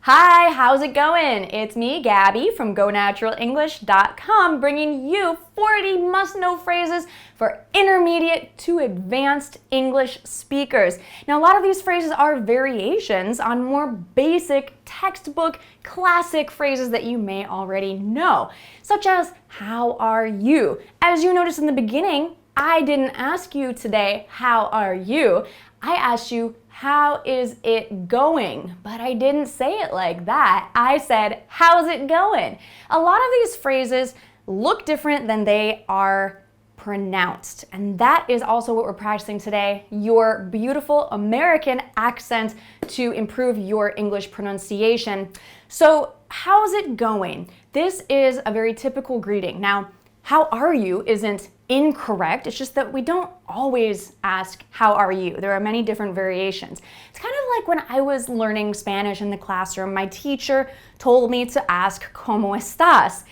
Hi, how's it going? It's me, Gabby from GoNaturalEnglish.com, bringing you 40 must-know phrases for intermediate to advanced English speakers. Now, a lot of these phrases are variations on more basic textbook classic phrases that you may already know, such as, how are you? As you noticed in the beginning, I didn't ask you today, how are you? I asked you, how is it going? But I didn't say it like that. I said, how's it going? A lot of these phrases look different than they are pronounced. And that is also what we're practicing today, your beautiful American accent to improve your English pronunciation. So, how's it going? This is a very typical greeting. Now, how are you isn't incorrect. It's just that we don't always ask, how are you? There are many different variations. It's kind of like when I was learning Spanish in the classroom, my teacher told me to ask, ¿Cómo estás?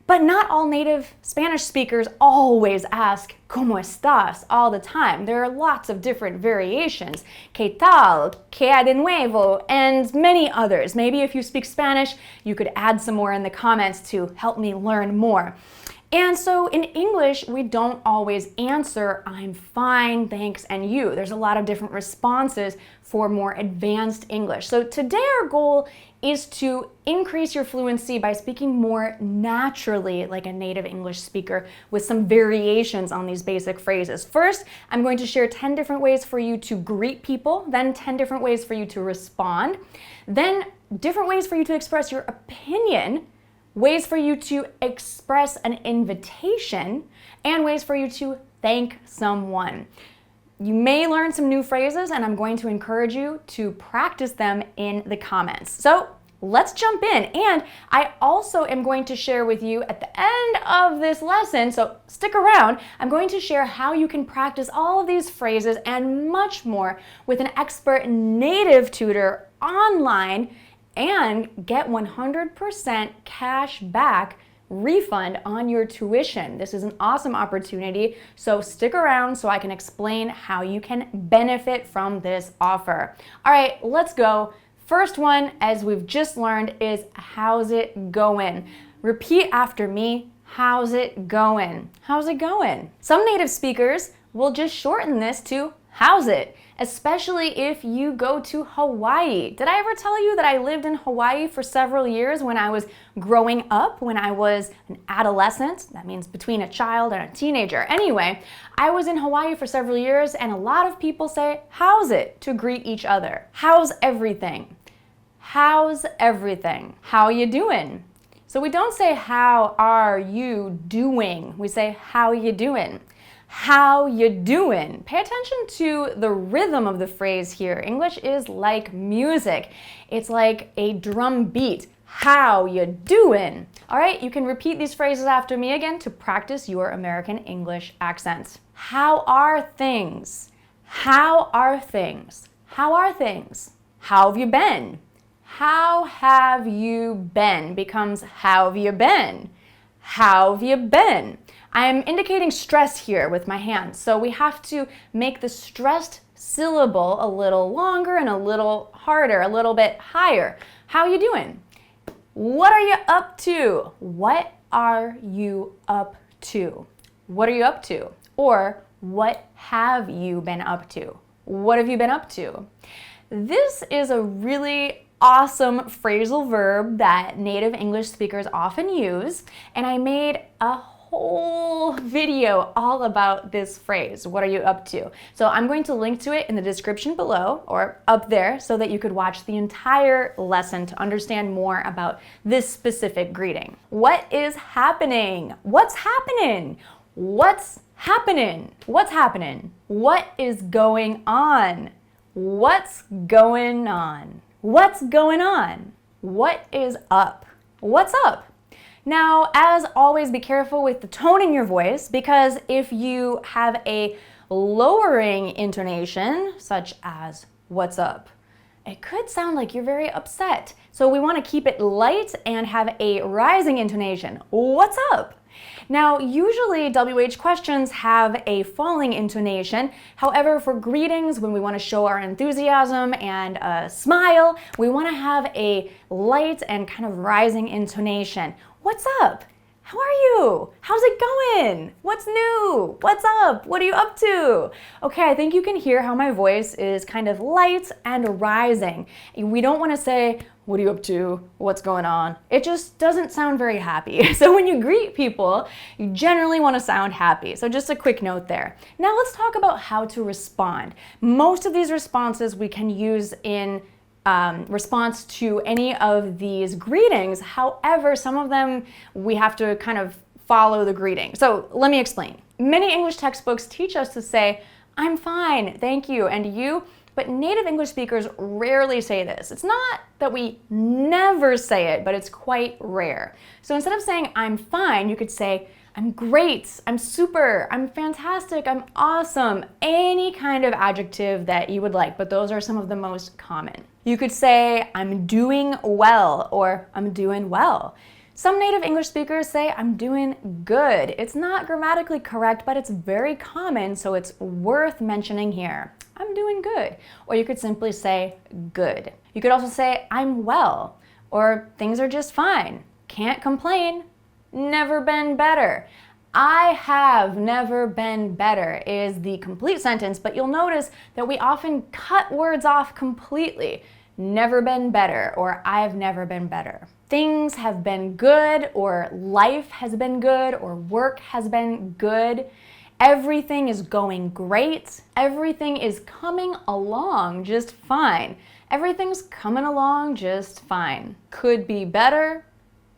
But not all native Spanish speakers always ask, ¿Cómo estás? All the time. There are lots of different variations. ¿Qué tal? ¿Qué hay de nuevo? And many others. Maybe if you speak Spanish, you could add some more in the comments to help me learn more. And so in English, we don't always answer, I'm fine, thanks, and you. There's a lot of different responses for more advanced English. So today our goal is to increase your fluency by speaking more naturally like a native English speaker with some variations on these basic phrases. First, I'm going to share 10 different ways for you to greet people, then 10 different ways for you to respond, then different ways for you to express your opinion, ways for you to express an invitation, and ways for you to thank someone. You may learn some new phrases, and I'm going to encourage you to practice them in the comments. So let's jump in. And I also am going to share with you at the end of this lesson, so stick around, I'm going to share how you can practice all of these phrases and much more with an expert native tutor online and get 100% cash back refund on your tuition. This is an awesome opportunity, so stick around so I can explain how you can benefit from this offer. All right, let's go. First one, as we've just learned, is how's it going? Repeat after me, how's it going? How's it going? Some native speakers will just shorten this to how's it? Especially if you go to Hawaii. Did I ever tell you that I lived in Hawaii for several years when I was growing up, when I was an adolescent? That means between a child and a teenager. Anyway, I was in Hawaii for several years, and a lot of people say, how's it? To greet each other. How's everything? How's everything? How you doing? So we don't say, how are you doing? We say, how you doing? How you doing? Pay attention to the rhythm of the phrase here. English is like music. It's like a drum beat. How you doing? All right, you can repeat these phrases after me again to practice your American English accents. How are things? How are things? How are things? How have you been? How have you been becomes how have you been? How have you been? I'm indicating stress here with my hands, so we have to make the stressed syllable a little longer and a little harder, a little bit higher. How are you doing? What are you up to? What are you up to? What are you up to? Or what have you been up to? What have you been up to? This is a really awesome phrasal verb that native English speakers often use, and I made a whole video all about this phrase, what are you up to? So I'm going to link to it in the description below or up there so that you could watch the entire lesson to understand more about this specific greeting. What is happening? What's happening? What's happening? What's happening? What is going on? What's going on? What's going on? What is up? What's up? Now, as always, be careful with the tone in your voice, because if you have a lowering intonation, such as what's up, it could sound like you're very upset. So we want to keep it light and have a rising intonation. What's up? Now, usually WH questions have a falling intonation. However, for greetings, when we want to show our enthusiasm and a smile, we want to have a light and kind of rising intonation. What's up? How are you? How's it going? What's new? What's up? What are you up to? Okay, I think you can hear how my voice is kind of light and rising. We don't want to say, what are you up to? What's going on? It just doesn't sound very happy. So when you greet people, you generally want to sound happy. So just a quick note there. Now let's talk about how to respond. Most of these responses we can use in response to any of these greetings. However, some of them we have to kind of follow the greeting. So let me explain. Many English textbooks teach us to say, I'm fine, thank you, and you, but native English speakers rarely say this. It's not that we never say it, but it's quite rare. So instead of saying, I'm fine, you could say, I'm great, I'm super, I'm fantastic, I'm awesome, any kind of adjective that you would like, but those are some of the most common. You could say, I'm doing well, or I'm doing well. Some native English speakers say, I'm doing good. It's not grammatically correct, but it's very common, so it's worth mentioning here. I'm doing good. Or you could simply say, good. You could also say, I'm well, or things are just fine. Can't complain. Never been better. I have never been better is the complete sentence, but you'll notice that we often cut words off completely. Never been better, or I've never been better. Things have been good, or life has been good, or work has been good. Everything is going great. Everything is coming along just fine. Everything's coming along just fine. Could be better.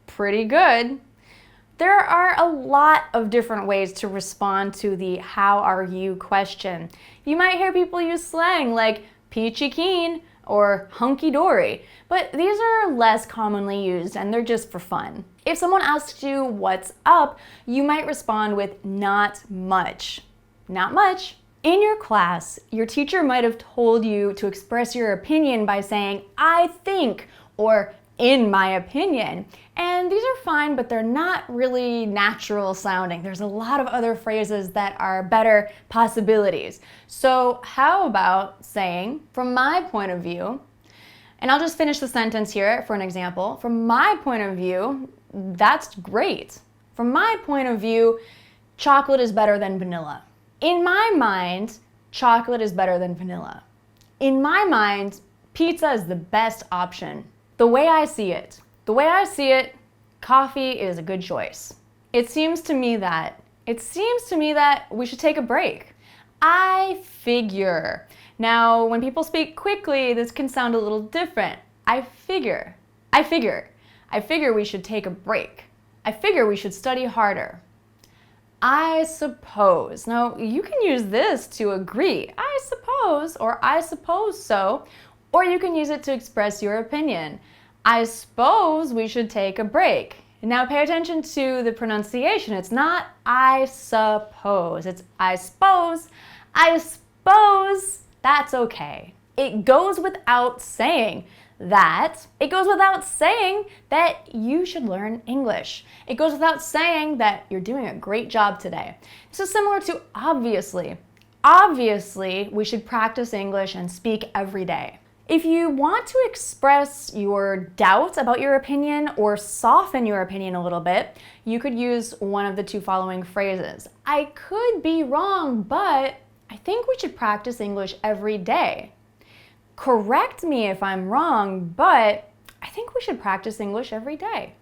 Pretty good. There are a lot of different ways to respond to the how are you question. You might hear people use slang like peachy keen or hunky-dory, but these are less commonly used and they're just for fun. If someone asks you what's up, you might respond with not much. Not much. In your class, your teacher might have told you to express your opinion by saying, I think, or in my opinion. And these are fine, but they're not really natural sounding. There's a lot of other phrases that are better possibilities. So how about saying, from my point of view, and I'll just finish the sentence here for an example. From my point of view, that's great. From my point of view, chocolate is better than vanilla. In my mind, chocolate is better than vanilla. In my mind, pizza is the best option. The way I see it, coffee is a good choice. It seems to me that we should take a break. I figure. Now, when people speak quickly, this can sound a little different. I figure we should take a break. I figure we should study harder. I suppose. Now, you can use this to agree. I suppose, or I suppose so. Or you can use it to express your opinion. I suppose we should take a break. Now pay attention to the pronunciation. It's not I suppose. It's I suppose. I suppose. That's okay. It goes without saying that. It goes without saying that you should learn English. It goes without saying that you're doing a great job today. This is similar to obviously. Obviously, we should practice English and speak every day. If you want to express your doubt about your opinion or soften your opinion a little bit, you could use one of the two following phrases. I could be wrong, but I think we should practice English every day. Correct me if I'm wrong, but I think we should practice English every day.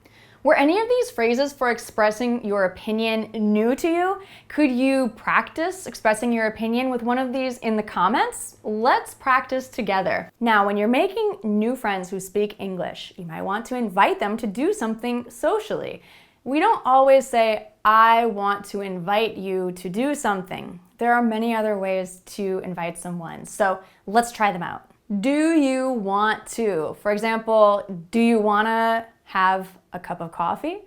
Were any of these phrases for expressing your opinion new to you? Could you practice expressing your opinion with one of these in the comments? Let's practice together. Now, when you're making new friends who speak English, you might want to invite them to do something socially. We don't always say, I want to invite you to do something. There are many other ways to invite someone, so let's try them out. Do you want to? For example, do you want to have a cup of coffee?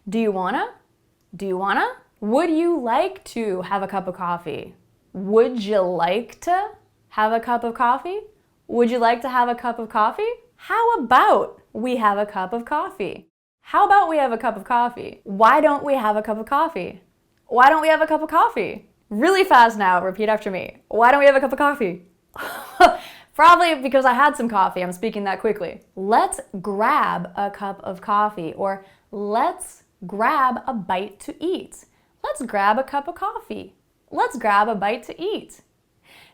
Do you wanna? Do you wanna? Would you like to have a cup of coffee? Would you like to have a cup of coffee? Would you like to have a cup of coffee? How about we have a cup of coffee? How about we have a cup of coffee? Why don't we have a cup of coffee? Why don't we have a cup of coffee? Really fast now, repeat after me. Why don't we have a cup of coffee? Probably because I had some coffee, I'm speaking that quickly. Let's grab a cup of coffee, or let's grab a bite to eat. Let's grab a cup of coffee. Let's grab a bite to eat.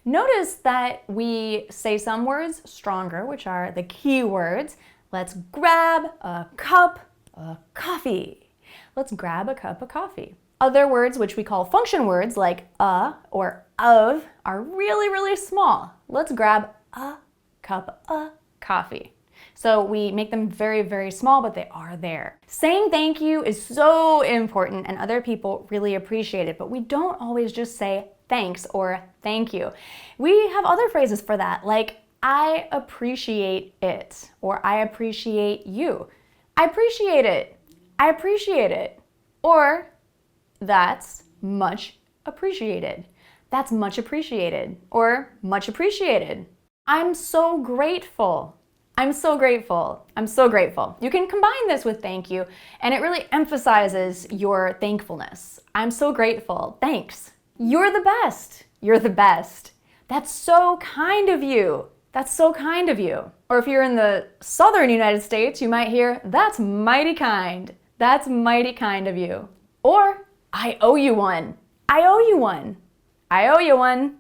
Notice that we say some words stronger, which are the key words. Let's grab a cup of coffee. Let's grab a cup of coffee. Other words, which we call function words, like or of, are really, really small. Let's grab a cup of coffee. So we make them very, very small, but they are there. Saying thank you is so important, and other people really appreciate it, but we don't always just say thanks or thank you. We have other phrases for that, like I appreciate it, or I appreciate you. I appreciate it. I appreciate it. Or that's much appreciated. That's much appreciated. Or much appreciated. I'm so grateful. I'm so grateful. I'm so grateful. You can combine this with thank you, and it really emphasizes your thankfulness. I'm so grateful. Thanks. You're the best. You're the best. That's so kind of you. That's so kind of you. Or if you're in the southern United States, you might hear, that's mighty kind. That's mighty kind of you. Or, I owe you one. I owe you one. I owe you one.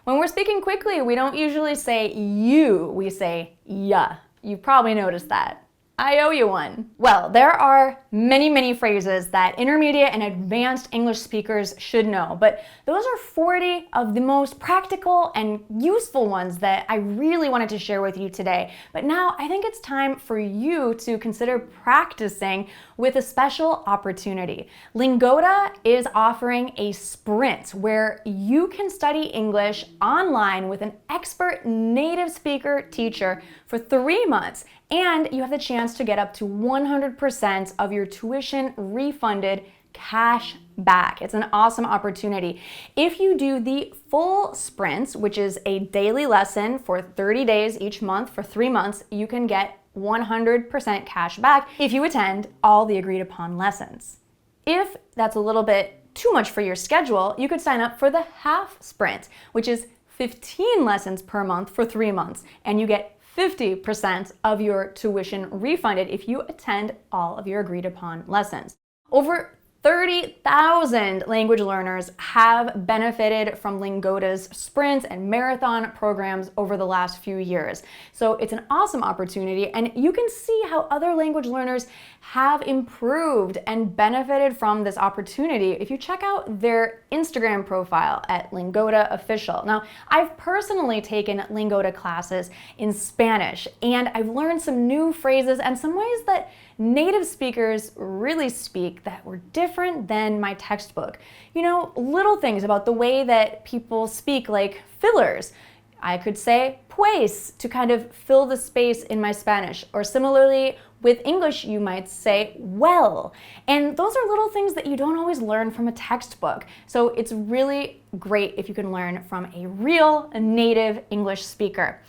When we're speaking quickly, we don't usually say you, we say ya. You've probably noticed that. I owe you one. Well, there are many, many phrases that intermediate and advanced English speakers should know, but those are 40 of the most practical and useful ones that I really wanted to share with you today. But now I think it's time for you to consider practicing with a special opportunity. Lingoda is offering a sprint where you can study English online with an expert native speaker teacher for 3 months, and you have the chance to get up to 100% of your tuition refunded cash back. It's an awesome opportunity. If you do the full sprint, which is a daily lesson for 30 days each month for 3 months, you can get 100% cash back if you attend all the agreed upon lessons. If that's a little bit too much for your schedule, you could sign up for the half sprint, which is 15 lessons per month for 3 months, and you get 50% of your tuition refunded if you attend all of your agreed upon lessons. Over 30,000 language learners have benefited from Lingoda's sprint and marathon programs over the last few years. So it's an awesome opportunity, and you can see how other language learners have improved and benefited from this opportunity if you check out their Instagram profile at Lingoda Official. Now, I've personally taken Lingoda classes in Spanish, and I've learned some new phrases and some ways that native speakers really speak that were different than my textbook. You know, little things about the way that people speak, like fillers. I could say pues to kind of fill the space in my Spanish, or similarly with English you might say well. And those are little things that you don't always learn from a textbook. So it's really great if you can learn from a real native English speaker.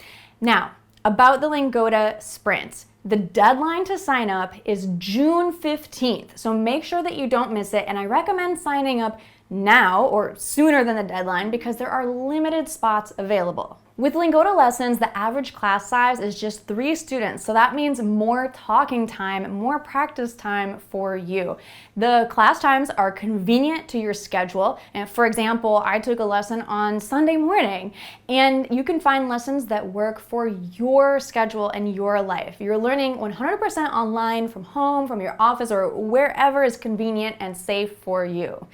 Now, about the Lingoda Sprint. The deadline to sign up is June 15th, so make sure that you don't miss it, and I recommend signing up now or sooner than the deadline because there are limited spots available. With Lingoda lessons, the average class size is just 3 students, so that means more talking time, more practice time for you. The class times are convenient to your schedule, and for example, I took a lesson on Sunday morning, and you can find lessons that work for your schedule and your life. You're learning 100% online from home, from your office, or wherever is convenient and safe for you.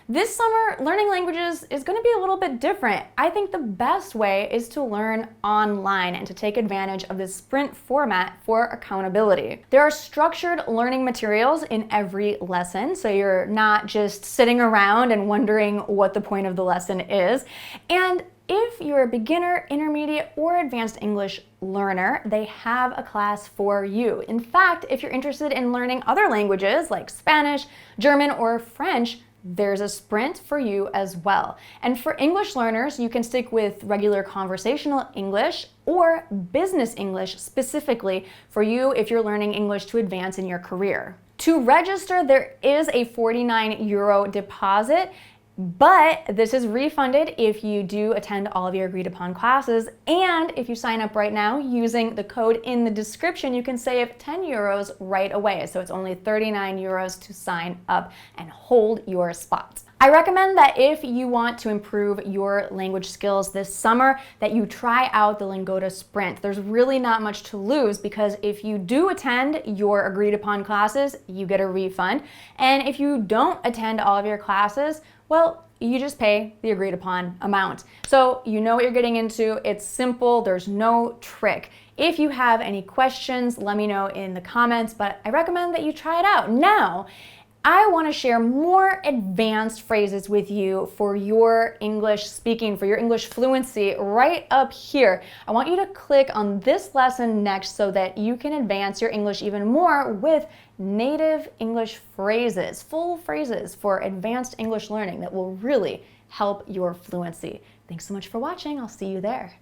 This summer, learning languages is going to be a little bit different. I think the best way is to learn online and to take advantage of this sprint format for accountability. There are structured learning materials in every lesson, so you're not just sitting around and wondering what the point of the lesson is. And if you're a beginner, intermediate, or advanced English learner, they have a class for you. In fact, if you're interested in learning other languages like Spanish, German, or French, there's a sprint for you as well. And for English learners, you can stick with regular conversational English or business English specifically for you if you're learning English to advance in your career. To register, there is a 49 euro deposit, but this is refunded if you do attend all of your agreed upon classes. And if you sign up right now using the code in the description, you can save 10 euros right away. So it's only 39 euros to sign up and hold your spot. I recommend that if you want to improve your language skills this summer, that you try out the Lingoda Sprint. There's really not much to lose because if you do attend your agreed upon classes, you get a refund. And if you don't attend all of your classes, well, you just pay the agreed upon amount. So you know what you're getting into. It's simple. There's no trick. If you have any questions, let me know in the comments, but I recommend that you try it out. Now, I want to share more advanced phrases with you for your English speaking, for your English fluency right up here. I want you to click on this lesson next so that you can advance your English even more with native English phrases, full phrases for advanced English learning that will really help your fluency. Thanks so much for watching. I'll see you there.